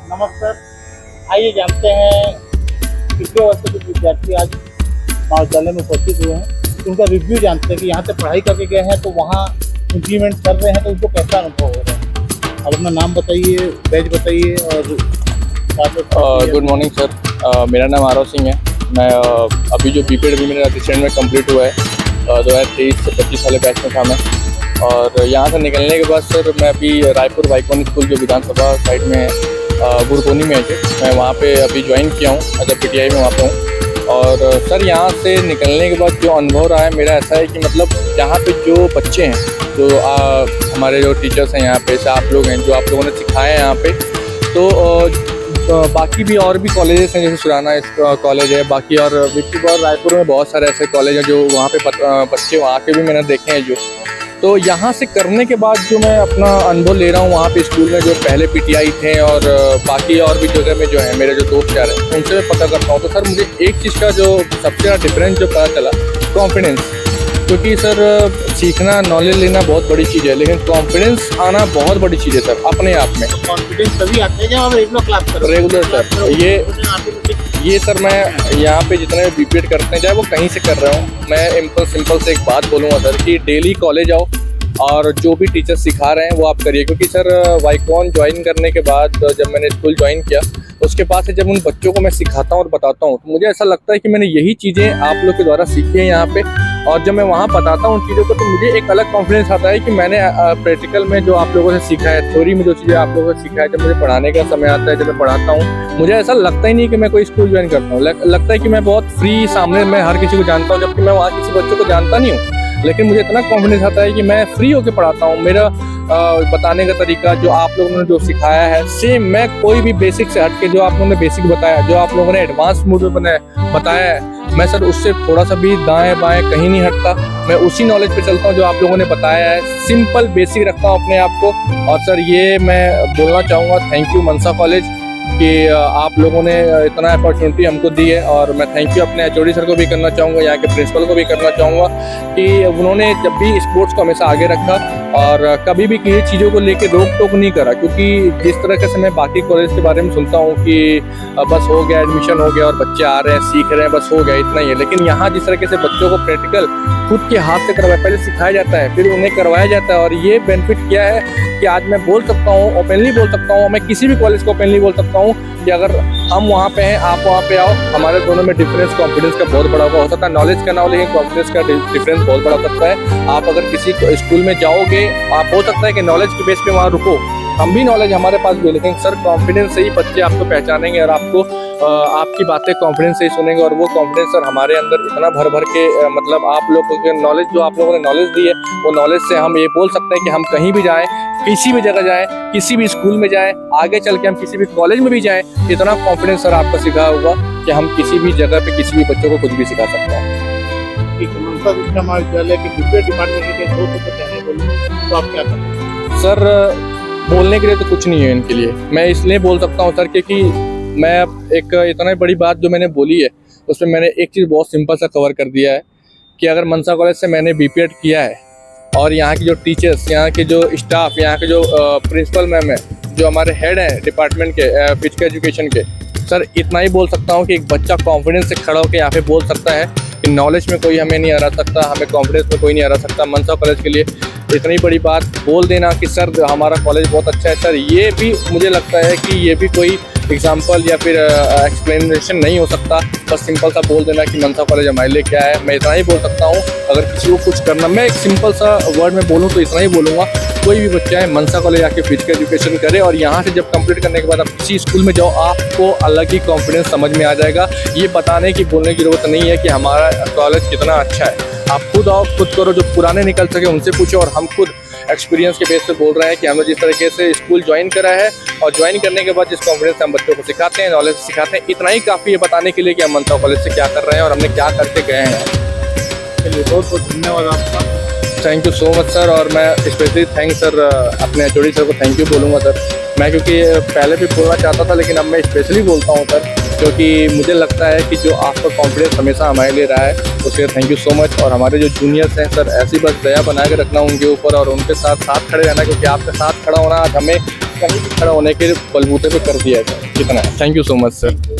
नमस्कार। आइए जानते हैं पिछले वर्ष के विद्यार्थी आज महाविद्यालय में उपस्थित हुए हैं, उनका रिव्यू जानते हैं कि यहाँ से पढ़ाई करके गए हैं तो वहाँ इम्प्लीमेंट कर रहे हैं तो उनको कैसा अनुभव हो रहा है। आप अपना नाम बताइए, बैच बताइए और गुड मॉर्निंग सर, मेरा नाम आरव सिंह है। मैं अभी जो बीपीएड अभी मेरा रिसेंट में कंप्लीट हुआ है 2023 से 25 वाले बैच में था मैं। और यहाँ से निकलने के बाद सर मैं अभी रायपुर वाइकॉन स्कूल जो विधानसभा साइड में है, गुरकोनी में है, मैं वहाँ पे अभी ज्वाइन किया हूँ एज अ पीटीआई में वहाँ पे हूँ। और सर यहाँ से निकलने के बाद जो अनुभव रहा है मेरा ऐसा है कि मतलब यहाँ पे जो बच्चे हैं, जो हमारे जो टीचर्स हैं यहाँ पे से आप लोग हैं, जो आप लोगों ने सिखाया है यहाँ पे, तो बाकी भी और भी कॉलेजेस हैं, जैसे सुराना कॉलेज है, बाकी और विक्की और रायपुर में बहुत सारे ऐसे कॉलेज हैं जो वहाँ पे बच्चे वहाँ के भी मैंने देखे हैं जो। तो यहाँ से करने के बाद जो मैं अपना अनुभव ले रहा हूँ वहाँ पे स्कूल में जो पहले पीटीआई थे और बाकी और भी जगह में जो है मेरे जो दोस्त यार हैं उनसे मैं पता करता हूँ, तो सर मुझे एक चीज़ का जो सबसे ज़्यादा डिफरेंस जो पता चला, कॉन्फिडेंस। क्योंकि सर सीखना, नॉलेज लेना बहुत बड़ी चीज़ है, लेकिन कॉन्फिडेंस आना बहुत बड़ी चीज़ है सर अपने आप में। कॉन्फिडेंस तभी आते हैं जब आप रेगुलर क्लास करो। रेगुलर सर ये सर मैं यहाँ पे जितने बीपीएड करते हैं, चाहे वो कहीं से कर रहा हूँ, मैं सिंपल से एक बात बोलूँगा सर कि डेली कॉलेज आओ और जो भी टीचर सिखा रहे हैं वो आप करिए। क्योंकि सर वाइकॉन ज्वाइन करने के बाद जब मैंने स्कूल ज्वाइन किया उसके बाद से जब उन बच्चों को मैं सिखाता हूँ और बताता हूँ तो मुझे ऐसा लगता है कि मैंने यही चीज़ें आप लोग के द्वारा सीखी है यहाँ पे। और जब मैं वहाँ बताता हूँ उन चीज़ों को तो मुझे एक अलग कॉन्फिडेंस आता है कि मैंने प्रैक्टिकल में जो आप लोगों से सीखा है, थ्योरी में जो चीज़ें आप लोगों से सीखा है, जब मुझे पढ़ाने का समय आता है, जब मैं पढ़ाता हूँ, मुझे ऐसा लगता ही नहीं कि मैं कोई स्कूल ज्वाइन करता हूँ। लगता है कि मैं बहुत फ्री, सामने मैं हर किसी को जानता हूँ, जबकि मैं वहाँ किसी बच्चों को जानता नहीं हूँ। लेकिन मुझे इतना कॉन्फिडेंस आता है कि मैं फ्री होकर पढ़ाता हूँ। मेरा बताने का तरीका, जो आप लोगों ने जो सिखाया है, सेम मैं कोई भी बेसिक से हट के जो आप लोगों ने बेसिक बताया, जो आप लोगों ने एडवांस मोड में बताया है, मैं सर उससे थोड़ा सा भी दाएं बाएं कहीं नहीं हटता। मैं उसी नॉलेज पे चलता हूँ जो आप लोगों ने बताया है, सिंपल बेसिक रखता हूँ अपने आप को। और सर ये मैं बोलना चाहूँगा, थैंक यू मनसा कॉलेज कि आप लोगों ने इतना अपॉर्चुनिटी हमको दी है। और मैं थैंक यू अपने एचओडी सर को भी करना चाहूँगा, यहाँ के प्रिंसिपल को भी करना चाहूँगा कि उन्होंने जब भी स्पोर्ट्स को हमेशा आगे रखा और कभी भी किसी चीज़ों को लेकर रोक टोक नहीं करा। क्योंकि जिस तरह से मैं बाकी कॉलेज के बारे में सुनता हूँ कि बस हो गया, एडमिशन हो गया और बच्चे आ रहे हैं, सीख रहे हैं, बस हो गया, इतना ही है। लेकिन यहाँ जिस तरीके से बच्चों को प्रैक्टिकल खुद के हाथ से करवाया, पहले सिखाया जाता है फिर उन्हें करवाया जाता है। और ये बेनिफिट क्या है कि आज मैं बोल सकता हूँ, ओपनली बोल सकता हूँ, मैं किसी भी कॉलेज को ओपनली बोल सकता हूँ कि अगर हम वहाँ पे हैं, आप वहाँ पे आओ, हमारे दोनों में डिफरेंस कॉन्फिडेंस का बहुत बड़ा हो सकता है। नॉलेज का ना हो लेकिन कॉन्फिडेंस का डिफरेंस बहुत बड़ा हो सकता है। आप अगर किसी स्कूल में जाओगे, आप हो सकता है कि नॉलेज के बेस पे वहाँ रुको, हम भी नॉलेज हमारे पास भी, लेकिन सर कॉन्फिडेंस से ही बच्चे आपको पहचानेंगे और आपको आपकी बातें कॉन्फिडेंस से ही सुनेंगे। और वो कॉन्फिडेंस सर हमारे अंदर इतना भर भर के मतलब आप लोगों के नॉलेज, जो आप लोगों ने नॉलेज दी है, वो नॉलेज से हम ये बोल सकते हैं कि हम कहीं भी जाएं, किसी भी जगह जाएं, किसी भी स्कूल में जाएं, आगे चल के हम किसी भी कॉलेज में भी जाएं, इतना कॉन्फिडेंस सर आपका सिखा होगा कि हम किसी भी जगह पे किसी भी बच्चों को कुछ भी सिखा सकते हैं। ठीक है, मनसा शिक्षा महाविद्यालय के बीपीएड डिपार्टमेंट के दोस्तों को कहने बोलूँ तो आप क्या करें? सर बोलने के लिए तो कुछ नहीं है इनके लिए, मैं इसलिए बोल सकता हूँ सर क्योंकि मैं एक इतना बड़ी बात जो मैंने बोली है उसमें मैंने एक चीज़ बहुत सिंपल सा कवर कर दिया है कि अगर मनसा कॉलेज से मैंने बीपीएड किया है और यहाँ की जो टीचर्स, यहाँ के जो स्टाफ, यहाँ के जो प्रिंसिपल मैम है, जो हमारे हेड हैं डिपार्टमेंट के फिजिकल एजुकेशन के, सर इतना ही बोल सकता हूँ कि एक बच्चा कॉन्फिडेंस से खड़ा होकर यहाँ पे बोल सकता है कि नॉलेज में कोई हमें नहीं हरा सकता, हमें कॉन्फिडेंस में कोई नहीं हरा सकता। मनसा कॉलेज के लिए इतनी बड़ी बात बोल देना कि सर हमारा कॉलेज बहुत अच्छा है, सर ये भी मुझे लगता है कि ये भी कोई एग्जाम्पल या फिर एक्सप्लेनेशन नहीं हो सकता। बस सिंपल सा बोल देना कि मनसा कॉलेज हमारे लिए क्या है, मैं इतना ही बोल सकता हूँ। अगर किसी को कुछ करना, मैं एक सिंपल सा वर्ड में बोलूँ तो इतना ही बोलूँगा, कोई भी बच्चा है मनसा कॉलेज आके फिजिकल एजुकेशन करे और यहाँ से जब कंप्लीट करने के बाद आप किसी स्कूल में जाओ, आपको अलग ही कॉन्फिडेंस समझ में आ जाएगा। ये बताने की, बोलने की ज़रूरत नहीं है कि हमारा कॉलेज कितना अच्छा है। आप खुद आओ, खुद करो, जो पुराने निकल सके उनसे पूछो। और हम खुद एक्सपीरियंस के बेस पे बोल रहे हैं कि हमने जिस तरीके से स्कूल ज्वाइन करा है और ज्वाइन करने के बाद जिस कॉन्फिडेंस हम बच्चों को सिखाते हैं, नॉलेज सिखाते हैं, इतना ही काफ़ी है बताने के लिए कि हम मनसा कॉलेज से क्या कर रहे हैं और हमने क्या करके गए हैं। चलिए, बहुत बहुत धन्यवाद आपका। Thank you so much sir. और मैं स्पेशली थैंक्स सर अपने एचओडी सर को थैंक यू बोलूँगा सर। मैं क्योंकि पहले भी बोलना चाहता था लेकिन अब मैं स्पेशली बोलता हूँ सर, क्योंकि मुझे लगता है कि जो आपका कॉन्फिडेंस हमेशा हमारे लिए रहा है उसके थैंक यू सो मच। और हमारे जो जूनियर्स हैं सर, ऐसी बस दया बना के रखना उनके ऊपर और उनके साथ खड़े रहना, क्योंकि आपके साथ खड़ा होना आज हमें खड़ा होने के बलबूते पे कर दिया है सर, कितना है। Thank you so much sir.